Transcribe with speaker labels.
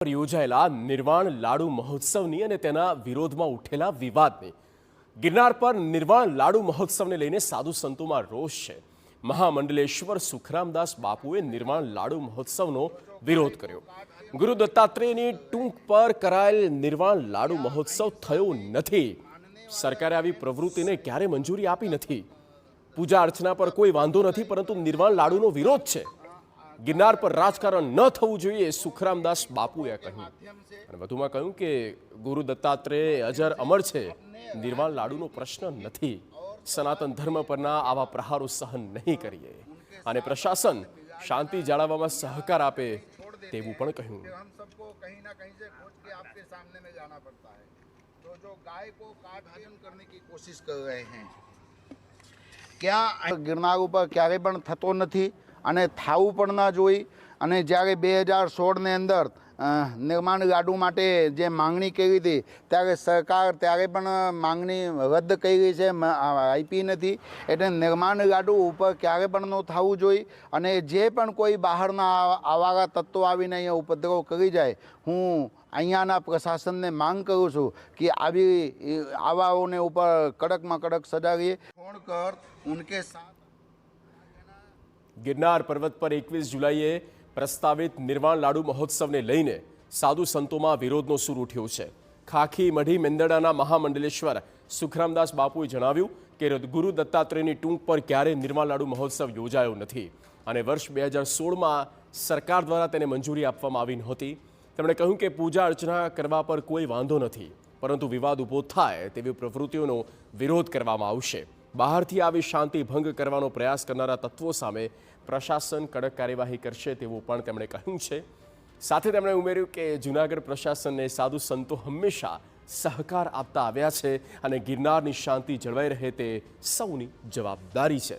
Speaker 1: પર યોજાયેલા નિર્વાણ લાડુ મહોત્સવની અને તેના વિરોધમાં ઉઠેલા વિવાદની ગિરનાર પર નિર્વાણ લાડુ મહોત્સવને લઈને સાધુ સંતોમાં રોષ છે। મહામંડલેશ્વર સુખરામદાસ બાપુએ નિર્વાણ લાડુ મહોત્સવનો વિરોધ કર્યો। ગુરુ દત્તાત્રેયની ટૂંક પર કરાયેલ નિર્વાણ લાડુ મહોત્સવ થયો નથી। સરકારે આવી પ્રવૃત્તિને ક્યારે મંજૂરી આપી નથી। પૂજા અર્ચના પર કોઈ વાંધો નથી, પરંતુ નિર્વાણ લાડુનો વિરોધ છે। गिरनार पर राजकारण न थवुं जोईए सुखरामदास बापुए कह्युं। अने वधुमां कह्युं के गुरु दत्तात्रेय अजर अमर छे, निर्वाण लाडूनो प्रश्न नथी। सनातन धर्म परना आवा प्रहारो सहन नहीं करीए अने प्रशासन शांति जाळववामां सहकार आपे तेवुं पण कह्युं।
Speaker 2: हम सबको कहीं ना कहीं से खोज के आपके सामने में जाना पड़ता है। तो जो गाय को काट हजम करने की कोशिश कर रहे हैं, क्या गिरनार पर क्यारे पण थतो नथी અને થાવું પણ ના જોઈ। અને જ્યારે 2016ની અંદર નિર્માણ લાડુ માટે જે માંગણી કરી હતી, ત્યારે સરકાર ત્યારે પણ માંગણી રદ કરી છે, આપી નથી। એટલે નિર્માણ લાડુ ઉપર ક્યારે પણ ન થવું જોઈએ। અને જે પણ કોઈ બહારના આવારા તત્વો આવીને અહીંયા ઉપદ્રવ કરી જાય, હું અહીંયાના પ્રશાસનને માંગ કરું છું કે આવાઓને ઉપર કડકમાં કડક સજા કરીએ। ફોન કર ઉનકે સાથ
Speaker 1: गिरनार पर्वत पर 21 जुलाईए प्रस्तावित निर्वाण लाडू महोत्सव ने लईने साधु संतों विरोधनो सूर उठ्यो छे। खाखी मढ़ी मेंदरडाना महामंडलेश्वर सुखरामदास बापुए जणाव्युं के गुरु दत्तात्रेयनी टूंक पर क्यारे निर्वाण लाडू महोत्सव योजायो नथी अने वर्ष 2016 में सरकार द्वारा तेने मंजूरी आपवामां आवी नहोती। તેમણે કહ્યું કે પૂજા અર્ચના કરવા પર કોઈ વાંધો નથી, પરંતુ વિવાદ ઊભો થાય તેવી પ્રવૃત્તિઓનો વિરોધ કરવામાં આવશે। બહારથી આવી શાંતિ ભંગ કરવાનો પ્રયાસ કરનારા તત્વો સામે પ્રશાસન કડક કાર્યવાહી કરશે તેવું પણ તેમણે કહ્યું છે। સાથે તેમણે ઉમેર્યું કે જૂનાગઢ પ્રશાસનને સાધુ સંતો હંમેશા સહકાર આપતા આવ્યા છે અને ગિરનારની શાંતિ જળવાઈ રહે તે સૌની જવાબદારી છે।